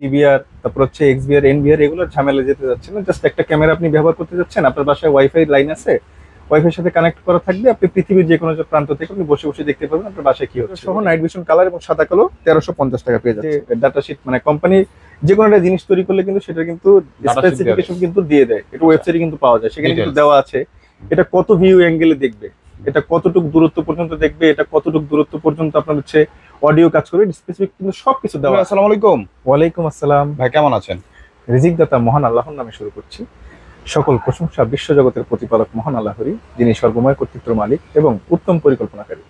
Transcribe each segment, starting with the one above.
DVR, তারপর হচ্ছে এক্সভিআর, NVR, এগুলোর ঝামেলা যেতে যাচ্ছে না। জাস্ট একটা ক্যামেরা আপনি ব্যবহার করতে যাচ্ছেন, আপনার বাসায় ওয়াইফাই লাইন আছে, ওয়াইফাই সাথে কানেক্ট করা থাকবে, আপনি পৃথিবীর যে কোনো প্রান্ত থেকে আপনি বসে বসে দেখতে পাবেন আপনার বাসায় কি হচ্ছে। সহ নাইট ভিশন কালার এবং সাদা কালো 1350 টাকা পেয়ে যাচ্ছে। ডাটা শিট মানে কোম্পানি যে কোনো একটা জিনিস তৈরি করলে কিন্তু সেটা কিন্তু স্পেসিফিকেশন কিন্তু দিয়ে দেয়, এটা ওয়েবসাইটে কিন্তু পাওয়া যায়, সেখানে কিন্তু দেওয়া আছে এটা কত ভিউ অ্যাঙ্গেলে দেখবে, এটা কতটুকু দূরত্ব পর্যন্ত দেখবে, এটা কতটুকু দূরত্ব পর্যন্ত আপনার হচ্ছে অডিও কাজ করবে, স্পেসিফিক কিন্তু সবকিছু দেওয়া। আসসালামু আলাইকুম। ওয়ালাইকুম আসসালাম। ভাই কেমন আছেন? রিজিক দাতা মহান আল্লাহর নামে শুরু করছি। সকল প্রশংসা বিশ্বজগতের প্রতিপালক মহান আল্লাহরই, যিনি সর্বময় কর্তৃত্বের মালিক এবং উত্তম পরিকল্পনাকারী।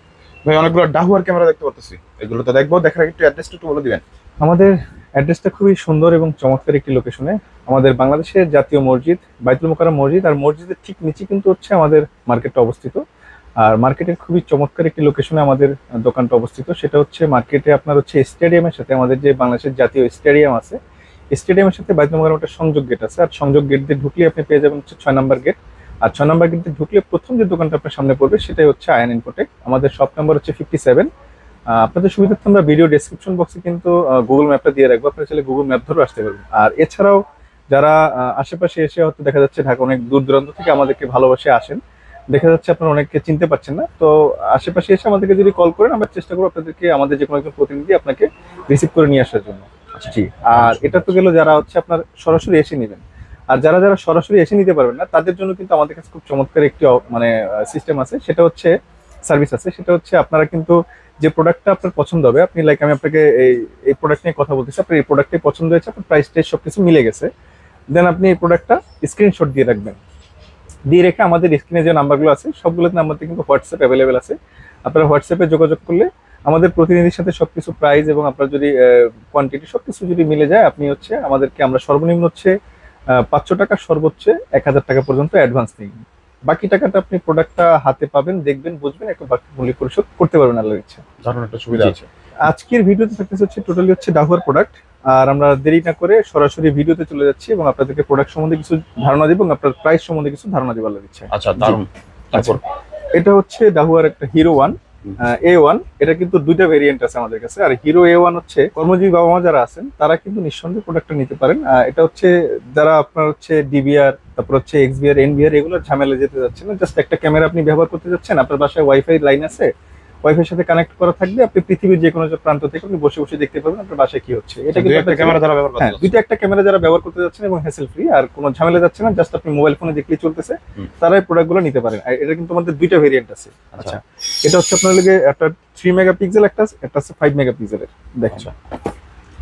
ভাই অনেকগুলো ডাহুয়ার ক্যামেরা দেখতে পাচ্ছি, এগুলো তো দেখবো, দেখার আগে একটু অ্যাড্রেসটা একটু বলে দিবেন। আমাদের অ্যাড্রেসটা খুবই সুন্দর এবং চমৎকার একটি লোকেশনে, আমাদের বাংলাদেশের জাতীয় মসজিদ বাইতুল মোকাররম মসজিদ, আর মসজিদের ঠিক নিচে কিন্তু হচ্ছে আমাদের মার্কেটটা অবস্থিত। আর মার্কেটের খুবই চমৎকার একটি লোকেশনে আমাদের দোকানটা অবস্থিত, সেটা হচ্ছে মার্কেটে আপনার হচ্ছে স্টেডিয়ামের সাথে, আমাদের যে বাংলাদেশের জাতীয় স্টেডিয়াম আছে, স্টেডিয়ামের সাথে বাইতুল মোকাররম একটা সংযোগ গেট আছে, আর সংযোগ গেট দিয়ে ঢুকলে আপনি পেয়ে যাবেন হচ্ছে 6 নম্বর গেট। আর 6 নম্বর গেট দিয়ে ঢুকলে প্রথম যে দোকানটা আপনার সামনে পড়বে সেটাই হচ্ছে আয়ান ইনফোটেক। আমাদের শপ নাম্বার হচ্ছে 57। আপনাদের সুবিধার্থে আমরা ভিডিও ডেসক্রিপশন বক্সে কিন্তু গুগল ম্যাপটা দিয়ে রাখবো, আপনারা চাইলে গুগল ম্যাপ ধরেও আসতে পারবেন। আর এছাড়াও যারা আশেপাশে এসে হয়তো দেখা যাচ্ছে ঢাকা অনেক দূর দূরান্ত থেকে আমাদেরকে ভালোবাসে আসেন, দেখা যাচ্ছে আপনারা অনেককে চিনতে পারছেন না, তো আশেপাশে এসে আমাদেরকে যদি কল করেন আমরা চেষ্টা করবো আপনাদেরকে, আমাদের যে কোনো একজন প্রতিনিধি আপনাকে রিসিভ করে নিয়ে আসার জন্য। জি। আর এটা তো গেল যারা হচ্ছে আপনার সরাসরি এসে নেবেন, আর যারা যারা সরাসরি এসে নিতে পারবেন না তাদের জন্য কিন্তু আমাদের কাছে খুব চমৎকার একটি মানে সিস্টেম আছে, সেটা হচ্ছে সার্ভিস আছে, সেটা হচ্ছে আপনারা কিন্তু যে প্রোডাক্টটা আপনার পছন্দ হবে, আপনি লাইক আমি আপনাকে এই প্রোডাক্ট নিয়ে কথা বলতেছি, আপনার এই প্রোডাক্টটাই পছন্দ হয়েছে, আপনার প্রাইস টেস্ট সবকিছু মিলে গেছে, দেন আপনি এই প্রোডাক্টটা স্ক্রিনশট দিয়ে রাখবেন, দিয়ে রেখে আমাদের স্ক্রিনে যে নাম্বারগুলো আছে সবগুলোতে নাম্বারতে কিন্তু হোয়াটসঅ্যাপ অ্যাভেলেবেল আছে, আপনারা হোয়াটসঅ্যাপে যোগাযোগ করলে আমাদের প্রতিনিধির সাথে সবকিছু প্রাইস এবং আপনার যদি কোয়ান্টিটি সবকিছু যদি মিলে যায়, আপনি হচ্ছে আমাদেরকে, আমরা সর্বনিম্ন হচ্ছে 500 টাকা, সর্বোচ্চ 1000 টাকা পর্যন্ত অ্যাডভান্স নিই, বাকি টাকাটা আপনি প্রোডাক্টটা হাতে পাবেন, দেখবেন, বুঝবেন, একটা বাকি মূল্য পরিশোধ করতে পারবেন আল্লাহর ইচ্ছা। দারুণ একটা সুবিধা আছে। আজকের ভিডিওতে থাকতেছে হচ্ছে টোটালি হচ্ছে ডাহুয়ার প্রোডাক্ট, আর আমরা দেরি না করে সরাসরি ভিডিওতে চলে যাচ্ছি এবং আপনাদেরকে প্রোডাক্ট সম্বন্ধে কিছু ধারণা দিব এবং আপনার প্রাইস সম্বন্ধে কিছু ধারণা দিব আল্লাহর ইচ্ছা। আচ্ছা, দারুণ। আচ্ছা, এটা হচ্ছে ডাহুয়ার একটা হিরো ওয়ান A1, এটা কিন্তু দুইটা ভেরিয়েন্ট আছে আমাদের কাছে। আর হিরো A1 হচ্ছে কর্মজীবী বাবা মা যারা আছেন তারা কিন্তু নিঃসন্দেহে প্রোডাক্টটা নিতে পারেন। এটা হচ্ছে যারা আপনার হচ্ছে ডিভিআর, তারপর হচ্ছে এক্সভিআর, এনভিআর, এগুলোর ঝামেলা যেতে যাচ্ছে না, জাস্ট একটা ক্যামেরা আপনি ব্যবহার করতে যাচ্ছেন, আপনার বাসায় ওয়াইফাই লাইন আছে, ওয়াইফাই সাথে কানেক্ট করা থাকবে, আপনি পৃথিবীর যে কোনো প্রান্ত থেকে আপনি বসে বসে দেখতে পাবেন আপনার বাসায় কি হচ্ছে। এটা কিন্তু একটা ক্যামেরা যারা ব্যবহার করতে, দুইটা একটা ক্যামেরা যারা ব্যবহার করতে যাচ্ছেন এবং হ্যাসেল ফ্রি, আর কোনো ঝামেলা যাচ্ছে না, জাস্ট আপনি মোবাইল ফোনে দেখলেই চলতেছে, তারাই প্রোডাক্টগুলো নিতে পারেন। আর এটা কিন্তু আমাদের দুইটা ভেরিয়েন্ট আছে। আচ্ছা, এটা হচ্ছে আপনার লাগে একটা 3 মেগাপিক্সেল, একটা আছে 5 মেগাপিক্সেলের। দেখেন,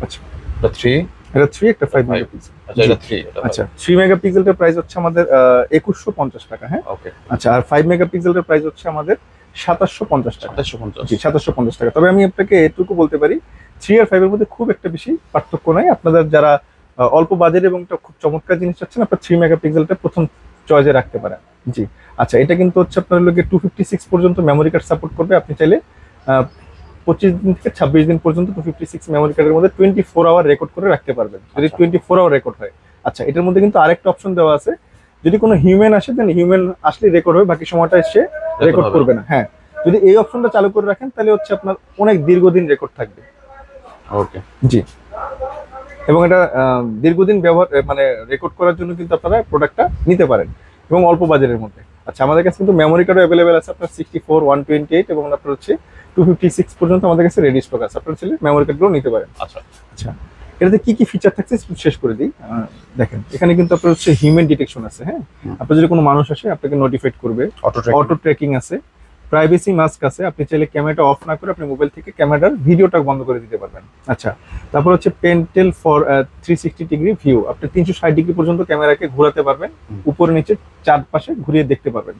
আচ্ছা এটা 3, এটা 3, একটা 5 মেগাপিক্সেল। আচ্ছা এটা 3, আচ্ছা 3 মেগাপিক্সেলটার প্রাইস হচ্ছে আমাদের 2150 টাকা। হ্যাঁ, ওকে। আচ্ছা, আর 5 মেগাপিক্সেলটার প্রাইস হচ্ছে আমাদের 2750 টাকা। 2750 টাকা। তবে আমি আপনাকে এটুকু বলতে পারি, 3 আর 5 এর মধ্যে খুব একটা বেশি পার্থক্য নাই। আপনাদের যারা অল্প বাজেট এবং একটা খুব চমৎকার জিনিস চাচ্ছেন, আপনার 3 মেগাপিক্সেলটা প্রথম চয়েসে রাখতে পারেন। জি। আচ্ছা, এটা কিন্তু হচ্ছে আপনার লোকে 256 পর্যন্ত মেমোরি কার্ড সাপোর্ট করবে, আপনি চাইলে 25 দিন থেকে 26 দিন পর্যন্ত 256 মেমোরি কার্ডের মধ্যে 24 আওয়ার রেকর্ড করে রাখতে পারবেন, যদি 24 আওয়ার রেকর্ড হয়। আচ্ছা, এটার মধ্যে কিন্তু আরেকটা অপশন দেওয়া আছে, যদি কোনো হিউম্যান আসে দেন হিউম্যান আসলে রেকর্ড হবে, বাকি সময়টা এসে রেকর্ড করবে না। হ্যাঁ, যদি এই অপশনটা চালু করে রাখেন তাহলে হচ্ছে আপনার অনেক দীর্ঘদিন রেকর্ড থাকবে। ওকে, জি। এবং এটা দীর্ঘদিন ব্যবহার মানে রেকর্ড করার জন্য কিন্তু আপনারা প্রোডাক্টটা নিতে পারেন এবং অল্প বাজেটের মধ্যে। আচ্ছা, আমাদের কাছে কিন্তু মেমোরি কার্ডও অ্যাভেলেবেল আছে, আপনার 64, 128 এবং আপনার হচ্ছে 256 পর্যন্ত আমাদের কাছে রেডি স্টক আছে, আপনারা চাইলে মেমোরি কার্ডগুলো নিতে পারেন। আচ্ছা আচ্ছা, এটাতে কি কি ফিচার থাকছে শেষ করে দিই। দেখেন, এখানে কিন্তু আপনার হচ্ছে হিউম্যান ডিটেকশন আছে। হ্যাঁ, আপনার যদি কোনো মানুষ আসে আপনাকে নোটিফাইড করবে, অটো ট্র্যাকিং আছে, প্রাইভেসি মাস্ক আছে, আপনি চাইলে ক্যামেরাটা অফ না করে আপনি মোবাইল থেকে ক্যামেরার ভিডিওটা বন্ধ করে দিতে পারবেন। আচ্ছা, তারপর হচ্ছে পেন্টেল ফর 360 ডিগ্রি ভিউ, আপনি 360 ডিগ্রি পর্যন্ত ক্যামেরাকে ঘোরাতে পারবেন, উপরে নিচে চারপাশে ঘুরিয়ে দেখতে পারবেন।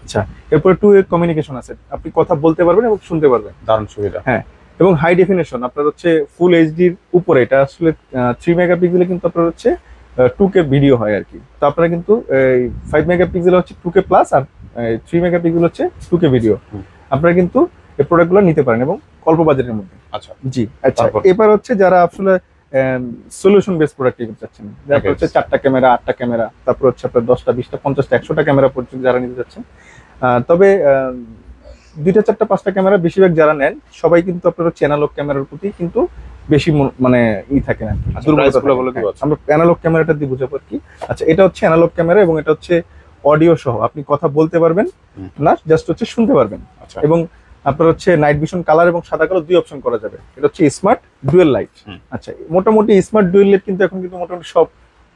আচ্ছা, এরপরে 2 ওয়ে কমিউনিকেশন আছে, আপনি কথা বলতে পারবেন এবং শুনতে পারবেন। দারুণ সুবিধা। হ্যাঁ, এবং হাই ডেফিনেশন আপনার হচ্ছে ফুল এইচডির উপরে, এটা আসলে 3 মেগাপিক্সেলে কিন্তু আপনার হচ্ছে 2K ভিডিও হয় আর কি। তো আপনারা কিন্তু 5 মেগাপিক্সেল হচ্ছে 2K প্লাস, আর 3 মেগাপিক্সেল হচ্ছে 2K ভিডিও। আপনারা কিন্তু এই প্রোডাক্টগুলো নিতে পারেন এবং অল্প বাজেটের মধ্যে। আচ্ছা, জি। আচ্ছা, এবার হচ্ছে যারা আসলে সলিউশন বেস প্রোডাক্ট নিতে চাচ্ছেন, যারা হচ্ছে 4টা ক্যামেরা, 8টা ক্যামেরা, তারপর হচ্ছে আপনার 10টা, 20টা, 50টা, 100টা ক্যামেরা পর্যন্ত যারা নিতে চাচ্ছেন, তবে 2টা, 4টা, 5টা ক্যামেরা বেশিরভাগ যারা নেন সবাই কিন্তু আপনার হচ্ছে অ্যানালগ ক্যামেরার প্রতি কিন্তু বেশি মানে থাকে না, আচ্ছা, দুর্বলতা price গুলো থাকে। বলে দিবো। হ্যাঁ, আমরা অ্যানালগ ক্যামেরাটা দিয়ে বুঝাবো আর কি। আচ্ছা, এটা হচ্ছে অ্যানালগ ক্যামেরা এবং এটা হচ্ছে অডিও সহ, আপনি কথা বলতে পারবেন না, জাস্ট হচ্ছে শুনতে পারবেন। আচ্ছা, এবং আপনার হচ্ছে নাইট ভিশন কালার এবং সাদা কালো দুই অপশন করা যাবে। এটা হচ্ছে স্মার্ট ডুয়েল লাইট। আচ্ছা, মোটামুটি স্মার্ট ডুয়েল লাইট কিন্তু এখন কিন্তু মোটামুটি সব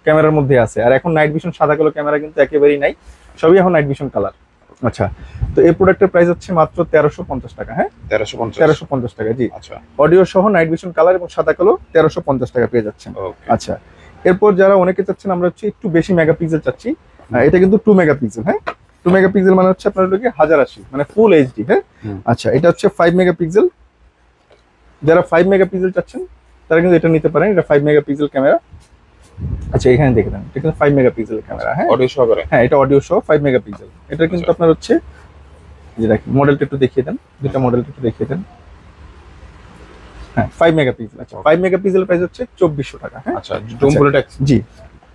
ক্যামেরার মধ্যে আছে। আর এখন নাইট ভিশন সাদা কালো ক্যামেরা কিন্তু একেবারেই নাই, সবই এখন নাইট ভিশন কালার। আচ্ছা, তো এই প্রোডাক্টের প্রাইস হচ্ছে মাত্র 1350 টাকা। হ্যাঁ, 1350 টাকা। জি, আচ্ছা, অডিও সহ নাইট ভিশন কালার এবং সাদা কালো 1350 টাকা পেয়ে যাচ্ছেন। ওকে, আচ্ছা, এরপর যারা অনেকে চাচ্ছেন আমরা হচ্ছে একটু বেশি মেগাপিক্সেল চাচ্ছি, এটা কিন্তু 2 মেগাপিক্সেল। হ্যাঁ, 2 মেগাপিক্সেল মানে হচ্ছে আপনার লোকে 1080 মানে ফুল এইচডি। হ্যাঁ, আচ্ছা, এটা হচ্ছে 5 মেগাপিক্সেল। যারা 5 মেগাপিক্সেল চাচ্ছেন তারা কিন্তু এটা নিতে পারেন, এটা 5 মেগাপিক্সেল ক্যামেরা। আচ্ছা, এখানে দেখে দেন, এটা কিন্তু 5 মেগাপিক্সেল ক্যামেরা। হ্যাঁ, অডিও সহকারে। হ্যাঁ, এটা অডিও সহ 5 মেগাপিক্সেল। এটা কিন্তু আচ্ছা। আপনার হচ্ছে যে দেখেন, মডেলটা একটু দেখিয়ে দেন, দুটা মডেলটা একটু দেখিয়ে দেন। হ্যাঁ, 5 মেগাপিক্সেল। আচ্ছা, 5 মেগাপিক্সেল প্রাইস হচ্ছে 2400 টাকা। হ্যাঁ, আচ্ছা, জুম বলে ট্যাক্স। জি,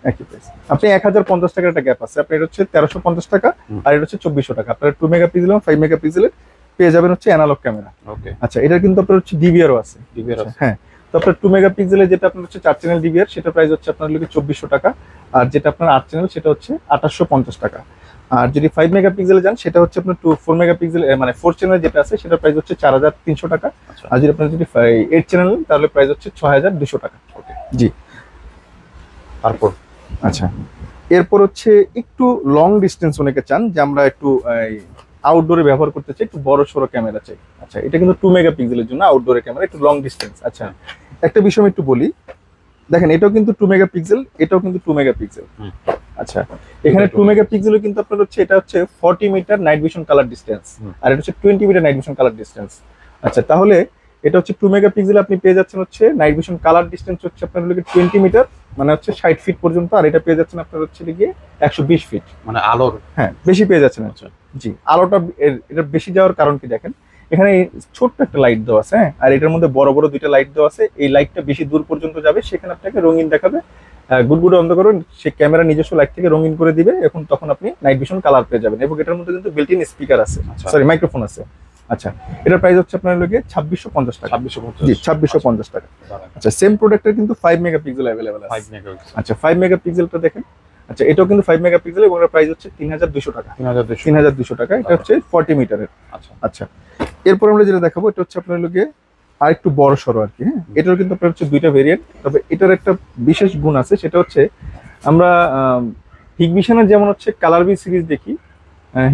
একই প্রাইস। আপনি 1050 টাকার একটা গ্যাপ আছে, আপনার এটা হচ্ছে 1350 টাকা আর এটা হচ্ছে 2400 টাকা। আপনার 2 মেগাপিক্সেল এবং 5 মেগাপিক্সেলের পেয়ে যাবেন হচ্ছে অ্যানালগ ক্যামেরা। ওকে, আচ্ছা, এটার কিন্তু আপনার হচ্ছে ডিভিআরও আছে। ডিভিআর আছে। হ্যাঁ, তো আপনার 2 মেগাপিক্সেলের যেটা আপনার হচ্ছে 4 চ্যানেল ডিভিআর, সেটা প্রাইস হচ্ছে আপনার লোকে 2400 টাকা। আর যেটা আপনার 8 চ্যানেল সেটা হচ্ছে 2850 টাকা। আর যদি 5 মেগাপিক্সেলে যান সেটা হচ্ছে আপনার 4 মেগাপিক্সেল মানে 4 চ্যানেল যেটা আছে সেটা প্রাইস হচ্ছে 4300 টাকা। আচ্ছা, আর যদি আপনার যদি 8 চ্যানেল তাহলে প্রাইস হচ্ছে 6200 টাকা। ওকে, জি, তারপর আচ্ছা, এরপর হচ্ছে একটু লং ডিস্টেন্স অনেকে চান যে আমরা একটু আউটডোরে ব্যবহার করতে চাই, একটু বড় সড়ো ক্যামেরা চাই। আচ্ছা, এটা কিন্তু 2 মেগাপিক্সেলের জন্য আউটডোরে ক্যামেরা, একটু লং ডিস্টেন্স। আচ্ছা, একটা বিষয় আমি একটু বলি, দেখেন এটাও কিন্তু 2 মেগাপিক্সেল, এটাও কিন্তু 2 মেগাপিক্সেল। আচ্ছা, এখানে 2 মেগাপিক্সেলও কিন্তু আপনার হচ্ছে এটা হচ্ছে 40 metre night vision colour distance আর এটা হচ্ছে 20 metre night vision colour distance. আচ্ছা, তাহলে এটা হচ্ছে 2 মেগাপিক্সেল, আপনি পেয়ে যাচ্ছেন হচ্ছে নাইট ভিশন কালার ডিসটেন্স হচ্ছে আপনার হলো 20 মিটার মানে হচ্ছে 60 ফিট পর্যন্ত, আর এটা পেয়ে যাচ্ছেন আপনার হচ্ছে গিয়ে 120 ফিট মানে আলোর। হ্যাঁ, বেশি পেয়ে যাচ্ছেন। আচ্ছা, জি, আলোটা এটা বেশি যাওয়ার কারণ কি দেখেন, এখানে ছোট্ট একটা লাইট দেওয়া আছে। হ্যাঁ, আর এটার মধ্যে বড় বড় দুইটা লাইট দেওয়া আছে। এই লাইটটা বেশি দূর পর্যন্ত যাবে, সেখানে আপনাকে রঙিন দেখাবে। গুডগুডে অন্ধকার সে ক্যামেরা নিজস্ব লাইট থেকে রঙিন করে দিবে, এখন তখন আপনি নাইট ভিশন কালার পেয়ে যাবেন। এবং এটার মধ্যে কিন্তু বিল্ট-ইন স্পিকার আছে, আচ্ছা, সরি মাইক্রোফোন আছে। আচ্ছা, এটার প্রাইস হচ্ছে আপনার লোকে 2650 টাকা। 2650। জি, 2650 টাকা। আচ্ছা, সেম প্রোডাক্টের কিন্তু 5 মেগাপিক্সেল अवेलेबल আছে। 5 মেগাপিক্সেল। আচ্ছা, 5 মেগাপিক্সেলটা দেখেন। আচ্ছা, এটাও কিন্তু 5 মেগাপিক্সেল এবং এর প্রাইস হচ্ছে 3200 টাকা। 3200 টাকা। এটা হচ্ছে 40 মিটারের। আচ্ছা, আচ্ছা, এরপর আমরা যেটা দেখাবো এটা হচ্ছে আপনার লোকে আর একটু বড় সড়ো আর কি। হ্যাঁ, এটার কিন্তু আপনার হচ্ছে দুইটা ভেরিয়েন্ট, তবে এটার একটা বিশেষ গুণ আছে, সেটা হচ্ছে আমরা হিগভিশনের যেমন হচ্ছে কালার বি সিরিজ দেখি,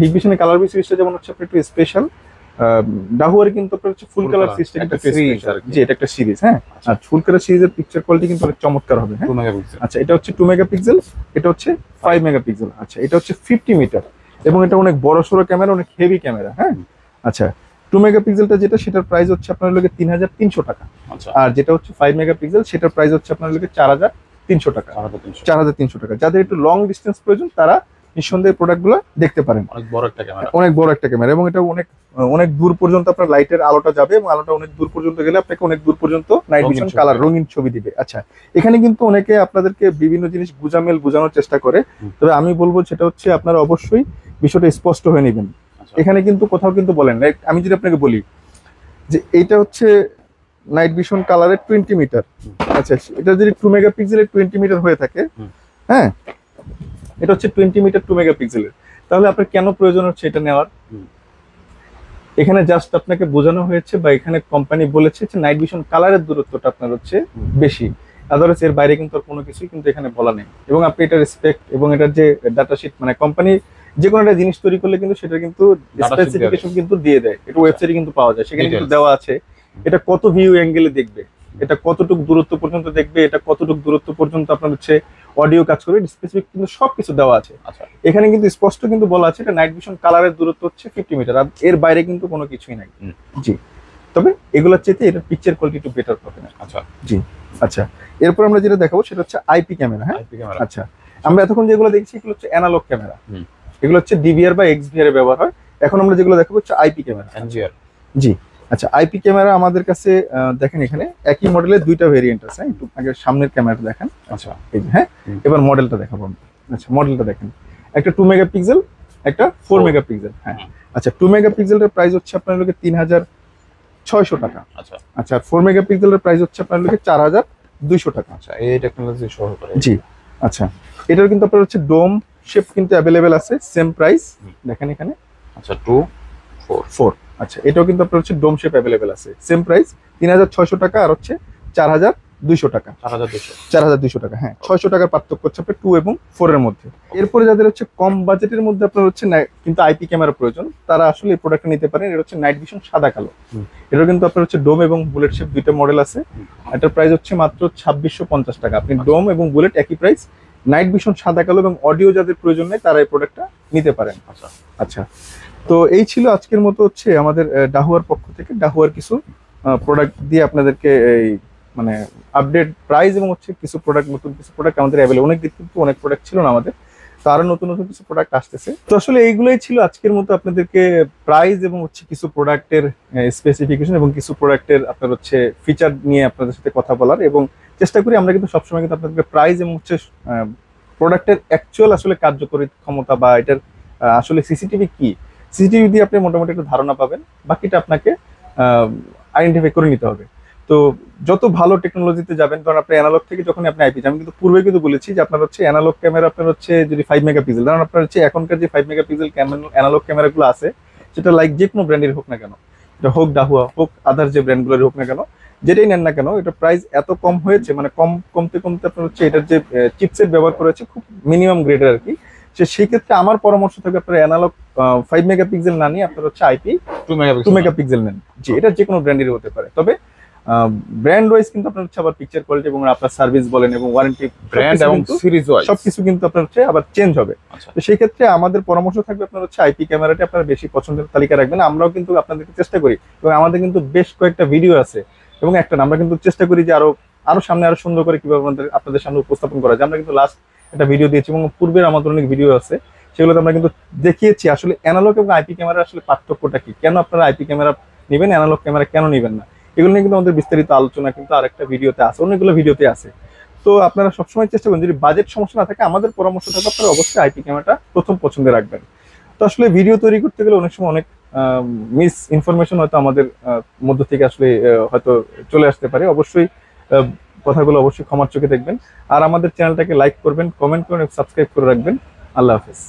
হিগভিশনের কালার বি সিরিজটা যেমন হচ্ছে আপনার একটু স্পেশাল, ডাহুয়ার কিন্তু আপনার হচ্ছে ফুল কালার সিরিজটা একটা একটা series সিরিজ আর কি। জি, এটা একটা সিরিজ। হ্যাঁ, আর ফুল কালার সিরিজের পিকচার কোয়ালিটি কিন্তু অনেক চমৎকার হবে। হ্যাঁ, 2 মেগাপিক্সেল। আচ্ছা, এটা হচ্ছে 2 মেগাপিক্সেল, এটা হচ্ছে 5 মেগাপিক্সেল। আচ্ছা, এটা হচ্ছে 50 মিটার এবং এটা অনেক বড় সড়ো ক্যামেরা, অনেক হেভি ক্যামেরা। হ্যাঁ, আচ্ছা, 2 মেগাপিক্সেলটা যেটা সেটার প্রাইস হচ্ছে আপনার লোকে 3300 টাকা। আচ্ছা, আর যেটা হচ্ছে 5 মেগাপিক্সেল সেটার প্রাইস হচ্ছে আপনার লোকে 4300 টাকা। 4300। 4300 টাকা। যাদের একটু লং ডিস্টেন্স প্রয়োজন তারা নিঃসন্দেহে প্রোডাক্টগুলো দেখতে পারেন। অনেক বড় একটা ক্যামেরা। অনেক বড় একটা ক্যামেরা এবং এটা অনেক অনেক দূর পর্যন্ত আপনার লাইটের আলোটা যাবে এবং আলোটা অনেক দূর পর্যন্ত গেলে আপনাকে অনেক দূর পর্যন্ত নাইট রঙিন ভিশন ছবি কালার দিবে। রঙিন ছবি দিবে। আচ্ছা, এখানে কিন্তু অনেকে আপনাদেরকে বিভিন্ন জিনিস বুঝামেল বোঝানোর চেষ্টা করে, তবে আমি বলবো সেটা হচ্ছে আপনারা অবশ্যই বিষয়টা স্পষ্ট হয়ে নেবেন। আচ্ছা, এখানে কিন্তু কোথাও কিন্তু বলেন না, আমি যদি আপনাকে বলি যে এইটা হচ্ছে নাইট ভিশন কালারের 20 মিটার। আচ্ছা, এটা যদি 2 মেগাপিক্সেলের 20 মিটার হয়ে থাকে, হ্যাঁ, এটা হচ্ছে 20 মিটার 2 মেগাপিক্সেলের, তাহলে আপনার কেন প্রয়োজন হচ্ছে এটা নেওয়ার? এখানে জাস্ট আপনাকে বোঝানো হয়েছে বা এখানে কোম্পানি বলেছে যে নাইট ভিশন কালারের দূরত্বটা আপনার হচ্ছে বেশি, আদারওয়াইজ এর বাইরে কিন্তু আর কোনো কিছুই কিন্তু এখানে বলা নেই। এবং আপনি এটা রেসপেক্ট এবং এটার যে ডাটা শিট মানে কোম্পানি যে কোনো একটা জিনিস তৈরি করলে কিন্তু সেটা কিন্তু Data sheet স্পেসিফিকেশন কিন্তু দিয়ে দেয়, এটা ওয়েবসাইটে কিন্তু পাওয়া যায়, সেখানে কিন্তু দেওয়া আছে এটা কত ভিউ অ্যাঙ্গেলে দেখবে, এটা কতটুকু দূরত্ব পর্যন্ত দেখবে, এটা কতটুকু দূরত্ব পর্যন্ত আপনার হচ্ছে অডিও কাজ করবে, স্পেসিফিক কিন্তু সবকিছু দেওয়া আছে। আচ্ছা, এখানে কিন্তু স্পষ্ট কিন্তু বলা আছে এটা নাইট ভিশন কালারের দূরত্ব হচ্ছে 50 মিটার, আর এর বাইরে কিন্তু কোনো কিছুই নাই। জি, তবে এগুলোর চেয়ে এটা পিকচার কোয়ালিটি একটু বেটার পাবে না। আচ্ছা, জি, আচ্ছা, এরপর আমরা যেটা দেখাবো সেটা হচ্ছে আইপি ক্যামেরা। হ্যাঁ, আইপি ক্যামেরা। আচ্ছা, আমরা এতক্ষণ যেগুলো দেখছি এগুলো হচ্ছে অ্যানালগ ক্যামেরা, এগুলো হচ্ছে ডিভিআর বা এক্সভিআর এর ব্যবহার হয়। এখন আমরা যেগুলো দেখাবো হচ্ছে আইপি ক্যামেরা। এনজিআর। জি, আচ্ছা, আইপি ক্যামেরা আমাদের কাছে দেখেন এখানে একই মডেলের দুইটা ভেরিয়েন্ট আছে। একটু আগে সামনের ক্যামেরাটা দেখেন। আচ্ছা, এই যে, হ্যাঁ, এবার মডেলটা দেখাবো আমরা। আচ্ছা, মডেলটা দেখেন, একটা 2 মেগাপিক্সেল, একটা 4 মেগাপিক্সেল। হ্যাঁ, আচ্ছা, 2 মেগাপিক্সেলের প্রাইস হচ্ছে আপনার লোকে 600 টাকা। আচ্ছা আচ্ছা, আর 4 মেগাপিক্সেলের প্রাইস হচ্ছে আপনার 4200 টাকা। আচ্ছা, এই টেকনোলজি সহকারে। জি। আচ্ছা, এটার কিন্তু আপনার হচ্ছে ডোম শেপ কিন্তু অ্যাভেলেবেল আছে, সেম প্রাইস দেখেন এখানে। আচ্ছা 2 4। আচ্ছা, এটাও কিন্তু আপনার হচ্ছে ডোম শেপ অ্যাভেলেবেল আছে, সেম প্রাইস 3600 টাকা আর হচ্ছে 4200 টাকা। 4200 টাকা, হ্যাঁ 600 টাকার পার্থক্য হচ্ছে আপনার 2 এবং 4 এর মধ্যে। এরপরে যাদের হচ্ছে কম বাজেটের মধ্যে আপনার হচ্ছে কিন্তু আইপি ক্যামেরা প্রয়োজন, তারা আসলে এই প্রোডাক্টটা নিতে পারেন। এটা হচ্ছে নাইট ভিশন সাদা কালো। এটা কিন্তু আপনার হচ্ছে ডোম এবং বুলেট শেপ দুইটা মডেল আছে। এটার প্রাইস হচ্ছে মাত্র 2650 টাকা। আপনি ডোম এবং বুলেট একই প্রাইস, নাইট ভিশন সাদা কালো এবং অডিও যাদের প্রয়োজন নেই তারা এই প্রোডাক্টটা নিতে পারেন। আচ্ছা, তো এই ছিল আজকের মতো হচ্ছে আমাদের ডাহুয়ার পক্ষ থেকে ডাহুয়ার কিছু প্রোডাক্ট দিয়ে আপনাদেরকে এই মানে আপডেট প্রাইস এবং হচ্ছে কিছু প্রোডাক্ট, নতুন কিছু প্রোডাক্ট আমাদের অ্যাভেলেবল। অনেক দিন কিন্তু অনেক প্রোডাক্ট ছিল না আমাদের, তো আরো নতুন নতুন কিছু প্রোডাক্ট আসতেছে। তো আসলে এইগুলোই ছিল আজকের মতো আপনাদেরকে প্রাইস এবং হচ্ছে কিছু প্রোডাক্টের স্পেসিফিকেশন এবং কিছু প্রোডাক্টের আপনার হচ্ছে ফিচার নিয়ে আপনাদের সাথে কথা বলার, এবং চেষ্টা করি আমরা কিন্তু সবসময় কিন্তু আপনাদেরকে প্রাইস এবং হচ্ছে প্রোডাক্টের অ্যাকচুয়াল আসলে কার্যকরী ক্ষমতা বা এটার আসলে সিসিটিভি কি, সিসিটিভি দিয়ে আপনি মোটামুটি একটা ধারণা পাবেন, বাকিটা আপনাকে আইডেন্টিফাই করে নিতে হবে। তো যত ভালো টেকনোলজিতে যাবেন, ধরুন আপনি অ্যানালগ থেকে যখন আপনি আইপি, আমি কিন্তু পূর্বে কিন্তু বলেছি যে আপনার হচ্ছে অ্যানালগ ক্যামেরা আপনার হচ্ছে যদি 5 মেগাপিক্সেল, কারণ আপনার হচ্ছে এখনকার যে 5 মেগাপিক্সেল অ্যানালগ ক্যামেরাগুলো আছে, সেটা লাইক যে কোনো ব্র্যান্ডের হোক না কেন, এটা হোক ডাহুয়া হোক আদার যে ব্র্যান্ডগুলোর হোক না কেন, যেটাই নেন না কেন, এটা প্রাইস এত কম হয়েছে, মানে কমতে কমতে আপনার হচ্ছে এটার যে চিপসেট ব্যবহার করেছে খুব মিনিমাম গ্রেডের আর কি। সেই ক্ষেত্রে আমার পরামর্শ থাকবে আপনার অ্যানালগ 5 মেগাপিক্সেল না নিয়ে আপনার হচ্ছে আইপি 2 মেগাপিক্সেল নেন। জি, এটা যে কোনো ব্র্যান্ডের হতে পারে, তবে ব্র্যান্ড ওয়াইজ কিন্তু আপনার হচ্ছে আবার পিকচার কোয়ালিটি এবং আপনার সার্ভিস বলেন এবং ওয়ারেন্টি ব্র্যান্ড এবং সিরিজ ওয়াইজ সবকিছু কিন্তু আপনার হচ্ছে আবার চেঞ্জ হবে। তো সেই ক্ষেত্রে আমাদের পরামর্শ থাকবে আপনার হচ্ছে আইপি ক্যামেরাটা আপনার বেশি পছন্দের তালিকা রাখবেন। আমরাও কিন্তু আপনাদেরকে চেষ্টা করি, এবং আমাদের কিন্তু বেশ কয়েকটা ভিডিও আছে এবং একটা আমরা কিন্তু চেষ্টা করি যে আরো সামনে আরো সুন্দর করে কিভাবে আপনাদের সামনে উপস্থাপন করা যায়। আমরা কিন্তু লাস্ট একটা ভিডিও দিয়েছি এবং পূর্বের আমাদের অনেক ভিডিও আছে, সেগুলোতে আমরা কিন্তু দেখিয়েছি আসলে অ্যানালগ এবং আইপি ক্যামেরার আসলে পার্থক্যটা কি, কেন আপনারা আইপি ক্যামেরা নেবেন, অ্যানালগ ক্যামেরা কেন নেবেন না, এগুলো নিয়ে কিন্তু আমাদের বিস্তারিত আলোচনা কিন্তু আরেকটা ভিডিওতে আছে, অনেকগুলো ভিডিওতে আছে। তো আপনারা সবসময় চেষ্টা করুন, যদি বাজেট সমস্যা না থাকে, আমাদের পরামর্শ থাকবে আপনারা অবশ্যই আইপি ক্যামেরাটা প্রথম পছন্দে রাখবেন। তো আসলে ভিডিও তৈরি করতে গেলে অনেক সময় অনেক মিস ইনফরমেশন হয়তো আমাদের মধ্য থেকে আসলে হয়তো চলে আসতে পারে। অবশ্যই কথাগুলো অবশ্যই ক্ষমার চোখে দেখবেন, আর আমাদের চ্যানেলটাকে লাইক করবেন, কমেন্ট করবেন, সাবস্ক্রাইব করে রাখবেন। আল্লাহ হাফেজ।